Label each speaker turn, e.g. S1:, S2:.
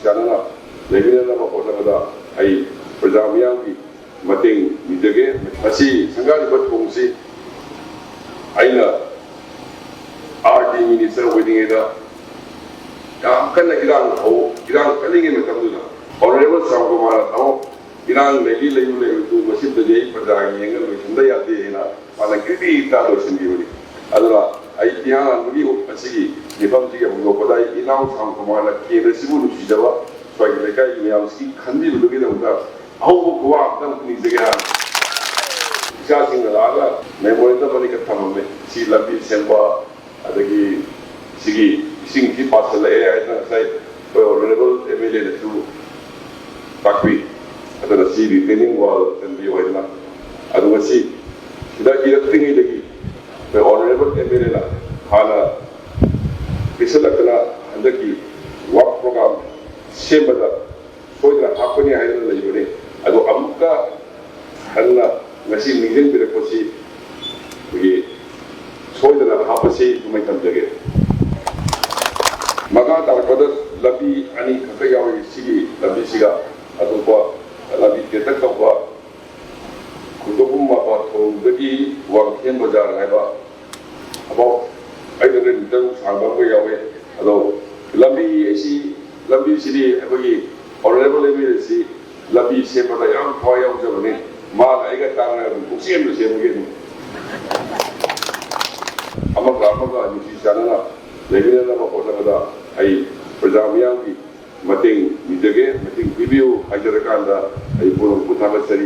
S1: ꯆꯥꯟꯅꯅ ꯂꯩꯃꯤꯟꯅꯅꯕ ꯍꯣꯠꯅꯕꯗ ꯑꯩ ꯄ꯭ꯔꯖꯥ ꯃꯤꯌꯥꯝꯒꯤ ꯃꯇꯦꯡ ꯅꯤꯖꯒꯦ꯫ ꯃꯁꯤ ꯁꯪꯒꯥꯔꯤꯕ ꯊꯣꯡꯁꯤ ꯑꯩꯅ ꯑꯥꯔ.ꯗꯤ. ꯃꯤꯅꯤꯁꯇꯔ ꯑꯣꯏꯔꯤꯉꯩꯗ ꯌꯥꯝ ꯀꯟꯅ ꯏꯔꯥꯡ ꯀꯜꯂꯤꯉꯩ ꯃꯇꯝꯗꯨꯗ ꯑꯣꯅꯔꯦꯕꯜ ꯁ꯭ꯌꯥꯝꯀꯨꯃꯥꯔꯅ ꯇꯥꯃꯣ ꯏꯔꯥꯡ ꯂꯩꯕꯗꯨ ꯃꯁꯤꯗꯗꯤ ꯑꯩ ꯄ꯭ꯔꯖꯥꯒꯤ ꯌꯦꯡꯉ ꯂꯣꯏꯁꯤꯟꯕ ꯌꯥꯗꯦ ꯍꯥꯏꯅ ꯃꯥꯅ ꯀ꯭ꯔꯤꯇꯤ ꯂꯣꯏꯁꯤꯟꯈꯤꯕꯅꯤ꯫ ꯑꯗꯨꯅ ꯑꯩ ꯏꯍꯥꯟ ꯍꯥꯟꯕꯒꯤ ꯑꯁꯤꯒꯤ ꯃꯤꯐꯝꯁꯤꯒꯤ ꯍꯧꯗꯣꯛꯄꯗ ꯑꯩ ꯏꯅꯥꯎ ꯁ꯭ꯌꯥꯝꯀꯨꯃꯥꯔꯅ ꯀꯦꯟꯗ꯭ꯔꯁꯤꯕꯨ ꯅꯨꯡꯁꯤꯖꯕ ꯁ꯭ꯋꯥꯏꯒꯤ ꯂꯩꯀꯥꯏꯒꯤ ꯃꯌꯥꯝꯁꯤꯒꯤ ꯈꯟꯕꯤꯕꯗꯨꯒꯤꯗꯃꯛꯇ ꯑꯍꯧꯕ ꯈꯨꯋꯥ ꯑꯝꯇꯪ ꯅꯤꯖꯒꯦ ꯍꯥꯏꯅ ꯏꯆꯥꯁꯤꯡꯅ ꯂꯥꯛꯑꯒ ꯃꯦꯃꯣꯔꯤꯌꯦꯜꯗ ꯃꯅꯤꯡꯗ ꯊꯝꯃꯝꯃꯦ꯫ ꯁꯤ ꯂꯝꯕꯤ ꯁꯦꯝꯕ ꯑꯗꯒꯤ ꯁꯤꯒꯤ ꯏꯁꯤꯡꯁꯤ ꯄꯥꯁꯤꯜꯂꯛꯑꯦ ꯍꯥꯏꯗꯅ ꯉꯁꯥꯏ ꯑꯩꯈꯣꯏ ꯑꯣꯅꯔꯦꯕꯜ MLA-ꯅꯁꯨ ꯇꯥꯛꯄꯤ꯫ ꯑꯗꯨꯅ ꯁꯤ ꯔꯤꯇꯦꯅꯤꯡ ꯋꯥꯜ ꯆꯟꯕꯤꯌꯨ ꯍꯥꯏꯗꯅ ꯑꯗꯨꯒ ꯁꯤꯗ ꯏꯔꯛꯇ꯭ꯔꯤꯉꯩꯗꯒꯤ ꯑꯩꯈꯣꯏ ꯑꯣꯅꯔꯦꯕꯜ MLA-ꯅ ꯍꯥꯟꯅ ꯄꯤꯁꯤꯜꯂꯛꯇꯅ ꯍꯟꯗꯛꯀꯤ ꯋꯥꯛ ꯄ꯭ꯔꯣꯒ꯭ꯔꯥꯝ ꯁꯦꯝꯕꯗ ꯁꯣꯏꯗꯅ ꯍꯥꯞꯀꯅꯤ ꯍꯥꯏꯗꯅ ꯂꯩꯕꯅꯤ꯫ ꯑꯗꯣ ꯑꯃꯨꯛꯀ ꯍꯟꯅ ꯉꯁꯤ ꯅꯤꯡꯁꯤꯡꯕꯤꯔꯛꯄꯁꯤ ꯑꯩꯈꯣꯏꯒꯤ ꯁꯣꯏꯗꯅ ꯍꯥꯞꯄꯁꯤ ꯑꯗꯨꯃꯥꯏꯅ ꯊꯝꯖꯒꯦ꯫ ꯃꯈꯥ ꯇꯥꯔꯛꯄꯗ ꯂꯝꯕꯤ ꯑꯅꯤ ꯈꯛꯇ ꯌꯥꯎꯔꯤ꯫ ꯁꯤꯒꯤ ꯂꯝꯕꯤꯁꯤꯒ ꯑꯇꯣꯞꯄ ꯂꯝꯕꯤ ꯇꯦꯟꯇꯛ ꯇꯧꯕ ꯈꯣꯡꯖꯣꯝꯕꯝ ꯃꯄꯥꯊꯣꯡꯗꯒꯤ ꯋꯥꯡꯈꯦꯝ ꯕꯖꯥꯔ ꯍꯥꯏꯕ ꯑꯕꯥꯎꯠ 800 ꯃꯤꯇꯔ ꯁꯥꯡꯕ ꯑꯃꯒ ꯌꯥꯎꯋꯦ꯫ ꯑꯗꯣ ꯂꯝꯕꯤꯁꯤꯗꯤ ꯑꯩꯈꯣꯏꯒꯤ ꯑꯣꯅꯔꯦꯕꯜ MLA-ꯁꯤ ꯂꯝꯕꯤ ꯁꯦꯝꯕꯗ ꯌꯥꯝ ꯊꯋꯥꯏ ꯌꯥꯎꯖꯕꯅꯤ꯫ ꯃꯥꯒ ꯑꯩꯒ ꯇꯥꯟꯅꯔꯒ ꯑꯗꯨꯝ ꯄꯨꯛꯁꯦꯝꯗ ꯁꯦꯝꯕꯒꯤ ꯑꯗꯨꯝ ꯑꯃꯒ ꯅꯨꯡꯁꯤ ꯆꯥꯟꯅꯅ ꯂꯩꯃꯤꯟꯅꯅꯕ ꯍꯣꯠꯅꯕꯗ ꯑꯩ ꯄ꯭ꯔꯖꯥ ꯃꯤꯌꯥꯝꯒꯤ ꯃꯇꯦꯡ ꯅꯤꯖꯒꯦ꯫ ꯃꯇꯦꯡ ꯄꯤꯕꯤꯌꯨ ꯍꯥꯏꯖꯔꯀꯥꯟꯗ ꯑꯩ ꯄꯨꯅꯃꯛꯄꯨ ꯊꯥꯒꯠꯆꯔꯤ꯫